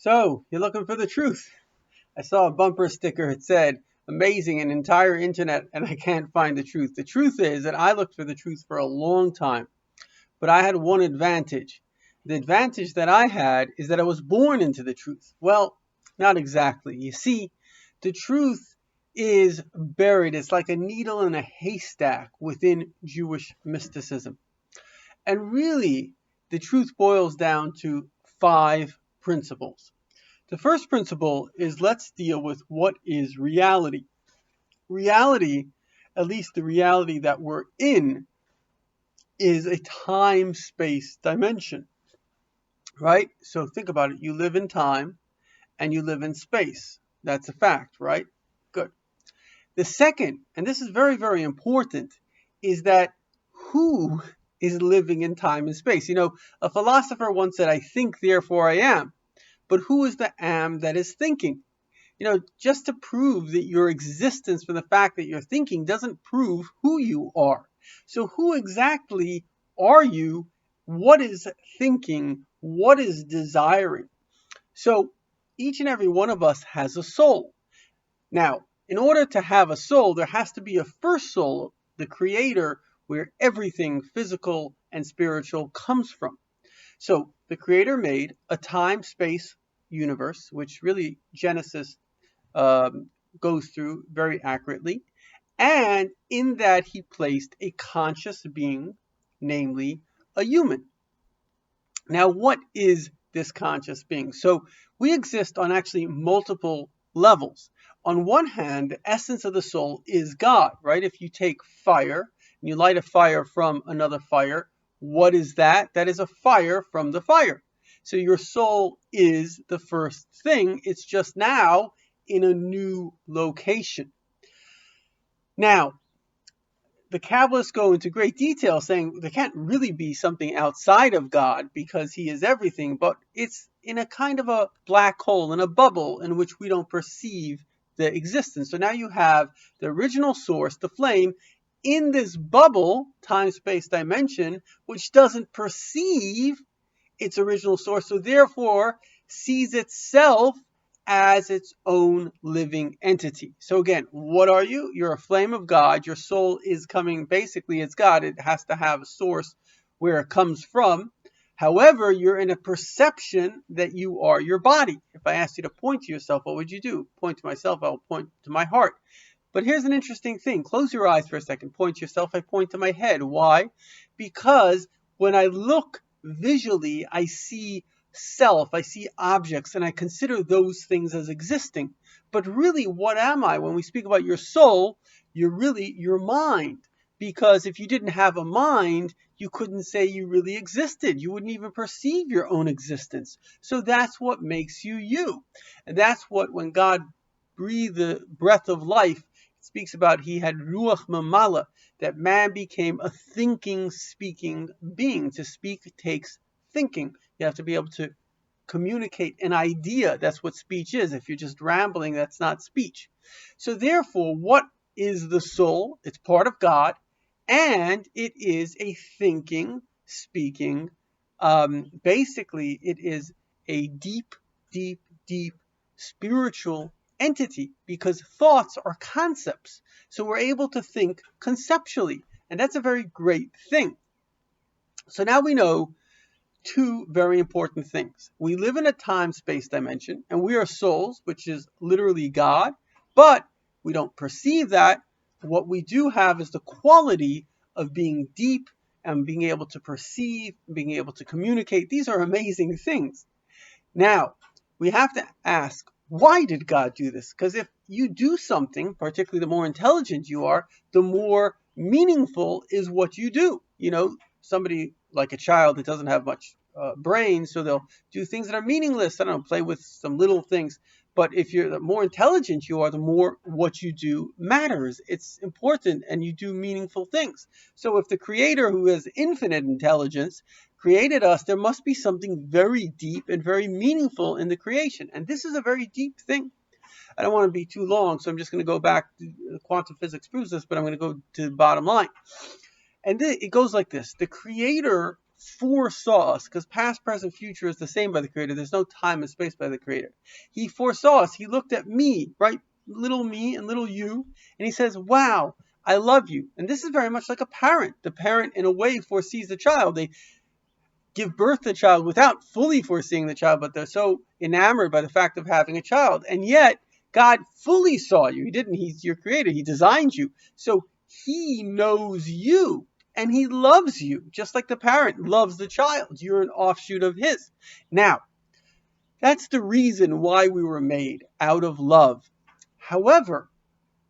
So, you're looking for the truth. I saw a bumper sticker. It said, amazing, an entire internet, and I can't find the truth. The truth is that I looked for the truth for a long time, but I had one advantage. The advantage that I had is that I was born into the truth. Well, not exactly. You see, the truth is buried. It's like a needle in a haystack within Jewish mysticism. And really, the truth boils down to five principles. The first principle is let's deal with what is reality. Reality, at least the reality that we're in, is a time-space dimension, right? So think about it. You live in time and you live in space. That's a fact, right? Good. The second, and this is very, very important, is that who is living in time and space? A philosopher once said, I think, therefore I am. But who is the am that is thinking? Just to prove that your existence from the fact that you're thinking doesn't prove who you are. So who exactly are you? What is thinking? What is desiring? So each and every one of us has a soul. Now, in order to have a soul, there has to be a first soul, the creator, where everything physical and spiritual comes from. So the creator made a time-space universe, which really Genesis goes through very accurately. And in that, he placed a conscious being, namely a human. Now, what is this conscious being? So we exist on actually multiple levels. On one hand, the essence of the soul is God, right? If you take fire and you light a fire from another fire, what is that? That is a fire from the fire. So your soul is the first thing. It's just now in a new location. Now, the Kabbalists go into great detail saying there can't really be something outside of God because he is everything, but it's in a kind of a black hole, in a bubble in which we don't perceive the existence. So now you have the original source, the flame, in this bubble, time-space dimension, which doesn't perceive its original source, so therefore sees itself as its own living entity. So again, what are you? You're a flame of God. Your soul is coming, basically it's God. It has to have a source where it comes from. However, you're in a perception that you are your body. If I asked you to point to yourself, what would you do? Point to myself, I'll point to my heart. But here's an interesting thing. Close your eyes for a second. Point to yourself, I point to my head. Why? Because when I look visually, I see self, I see objects, and I consider those things as existing. But really, what am I? When we speak about your soul, you're really your mind. Because if you didn't have a mind, you couldn't say you really existed. You wouldn't even perceive your own existence. So that's what makes you you. And that's what, when God breathed the breath of life, it speaks about he had ruach mamala, that man became a thinking, speaking being. To speak takes thinking. You have to be able to communicate an idea. That's what speech is. If you're just rambling, that's not speech. So therefore, what is the soul? It's part of God, and it is a thinking, speaking. Basically, it is a deep, deep, deep spiritual entity, because thoughts are concepts. So we're able to think conceptually, and that's a very great thing. So now we know two very important things. We live in a time-space dimension, and we are souls, which is literally God, but we don't perceive that. What we do have is the quality of being deep and being able to perceive, being able to communicate. These are amazing things. Now, we have to ask, why did God do this? Because if you do something, particularly the more intelligent you are, the more meaningful is what you do. Somebody like a child that doesn't have much brain, so they'll do things that are meaningless. I don't know, play with some little things. But if the more intelligent you are, the more what you do matters. It's important, and you do meaningful things. So if the creator, who has infinite intelligence, created us, there must be something very deep and very meaningful in the creation. And this is a very deep thing. I don't want to be too long, so I'm just going to go back. Quantum physics proves this, but I'm going to go to the bottom line. And it goes like this. The creator foresaw us, because past, present, future is the same by the Creator. There's no time and space by the Creator. He foresaw us. He looked at me, right? Little me and little you, and he says, wow, I love you. And this is very much like a parent. The parent, in a way, foresees the child. They give birth to the child without fully foreseeing the child, but they're so enamored by the fact of having a child. And yet, God fully saw you. He didn't. He's your creator. He designed you. So he knows you and he loves you, just like the parent loves the child. You're an offshoot of his. Now, that's the reason why we were made, out of love. However,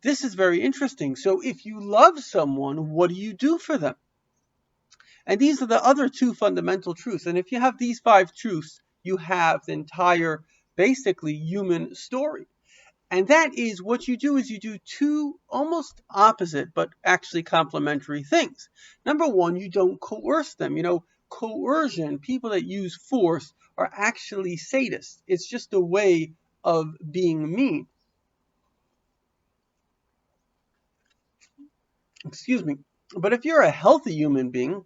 this is very interesting. So if you love someone, what do you do for them? And these are the other two fundamental truths. And if you have these 5 truths, you have the entire, basically, human story. And that is, what you do is you do 2 almost opposite, but actually complementary things. Number 1, you don't coerce them. Coercion, people that use force, are actually sadists. It's just a way of being mean. Excuse me. But if you're a healthy human being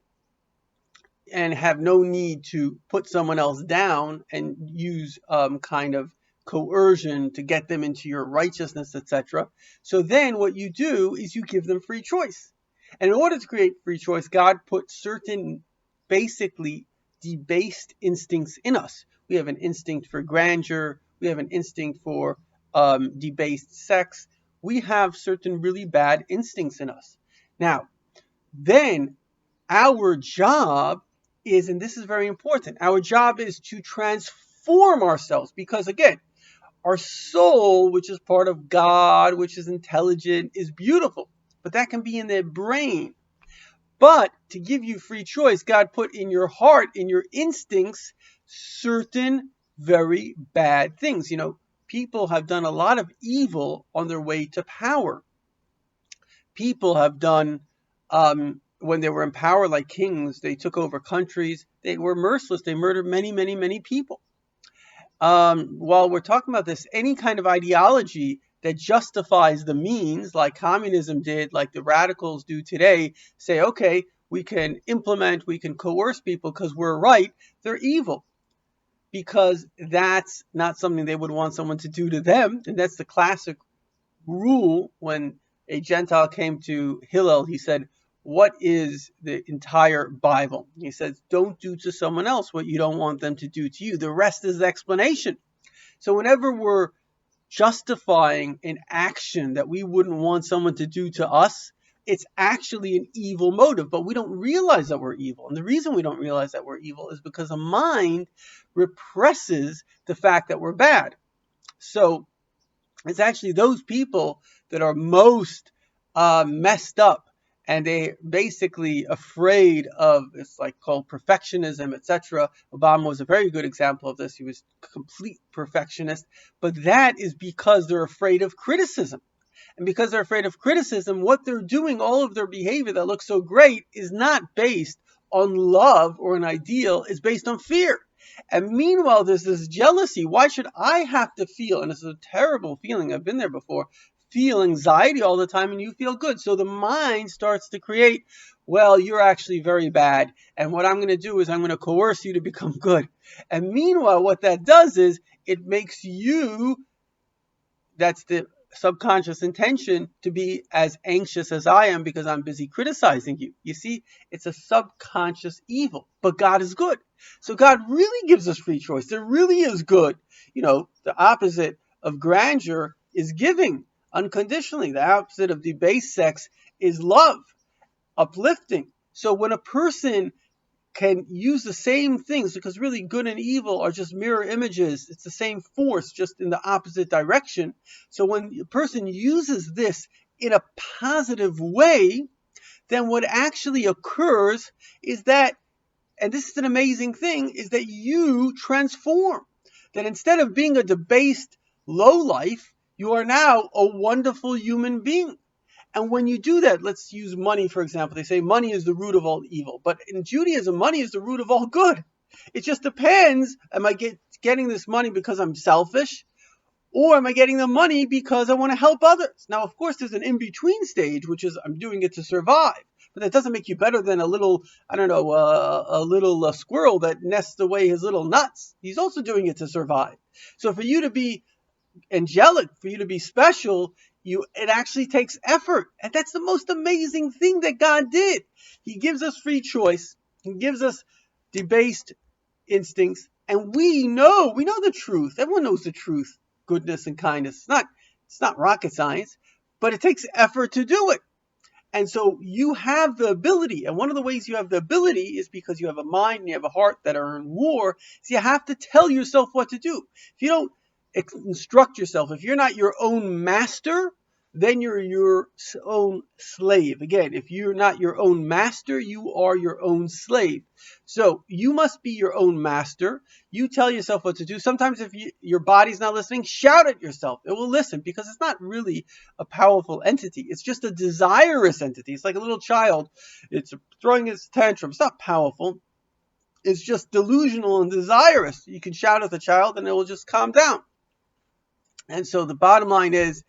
and have no need to put someone else down and use kind of coercion to get them into your righteousness, etc. So then what you do is you give them free choice. And in order to create free choice, God put certain basically debased instincts in us. We have an instinct for grandeur. We have an instinct for debased sex. We have certain really bad instincts in us. Now, then our job is, and this is very important, our job is to transform ourselves, because again, our soul, which is part of God, which is intelligent, is beautiful, but that can be in their brain. But to give you free choice, God put in your heart, in your instincts, certain very bad things. People have done a lot of evil on their way to power. People have done, when they were in power like kings, they took over countries. They were merciless. They murdered many, many, many people. While we're talking about this, any kind of ideology that justifies the means, like communism did, like the radicals do today, say, okay, we can coerce people because we're right, they're evil. Because that's not something they would want someone to do to them. And that's the classic rule. When a Gentile came to Hillel, he said, what is the entire Bible? He says, don't do to someone else what you don't want them to do to you. The rest is the explanation. So whenever we're justifying an action that we wouldn't want someone to do to us, it's actually an evil motive, but we don't realize that we're evil. And the reason we don't realize that we're evil is because the mind represses the fact that we're bad. So it's actually those people that are most messed up, and they're basically afraid of, it's like called perfectionism, etc. Obama was a very good example of this. He was a complete perfectionist. But that is because they're afraid of criticism. And because they're afraid of criticism, what they're doing, all of their behavior that looks so great, is not based on love or an ideal. It's based on fear. And meanwhile, there's this jealousy. Why should I have to feel, and it's a terrible feeling, I've been there before, feel anxiety all the time and you feel good? So the mind starts to create, well, you're actually very bad, and what I'm going to do is I'm going to coerce you to become good. And meanwhile, what that does is it makes you, that's the subconscious intention, to be as anxious as I am because I'm busy criticizing you. You see, it's a subconscious evil, but God is good. So God really gives us free choice. There really is good. The opposite of grandeur is giving unconditionally. The opposite of debased sex is love, uplifting. So when a person can use the same things, because really good and evil are just mirror images, it's the same force, just in the opposite direction. So when a person uses this in a positive way, then what actually occurs is that, and this is an amazing thing, is that you transform. That instead of being a debased lowlife, you are now a wonderful human being. And when you do that, let's use money, for example. They say money is the root of all evil. But in Judaism, money is the root of all good. It just depends, am I getting this money because I'm selfish? Or am I getting the money because I want to help others? Now, of course, there's an in-between stage, which is I'm doing it to survive. but that doesn't make you better than a little, I don't know, a little squirrel that nests away his little nuts. He's also doing it to survive. So for you to be angelic, for you to be special, it actually takes effort. And that's the most amazing thing that God did. He gives us free choice. He gives us debased instincts, and we know the truth. Everyone knows the truth, goodness and kindness. It's not rocket science, but it takes effort to do it. And so you have the ability, and one of the ways you have the ability is because you have a mind and you have a heart that are in war. So you have to tell yourself what to do. If you don't instruct yourself, if you're not your own master, then you're your own slave. Again, if you're not your own master, you are your own slave. So you must be your own master. You tell yourself what to do. Sometimes if your body's not listening, shout at yourself. It will listen, because it's not really a powerful entity. It's just a desirous entity. It's like a little child. It's throwing its tantrum. It's not powerful. It's just delusional and desirous. You can shout at the child and it will just calm down. And so the bottom line is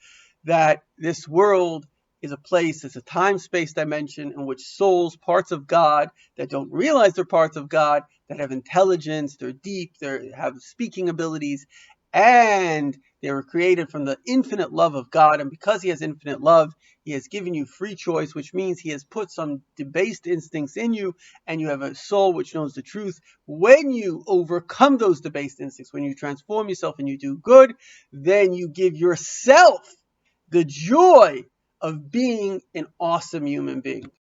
that this world is a place, it's a time-space dimension in which souls, parts of God that don't realize they're parts of God, that have intelligence, they're deep, they have speaking abilities, and they were created from the infinite love of God. And because he has infinite love, he has given you free choice, which means he has put some debased instincts in you, and you have a soul which knows the truth. When you overcome those debased instincts, when you transform yourself and you do good, then you give yourself the joy of being an awesome human being.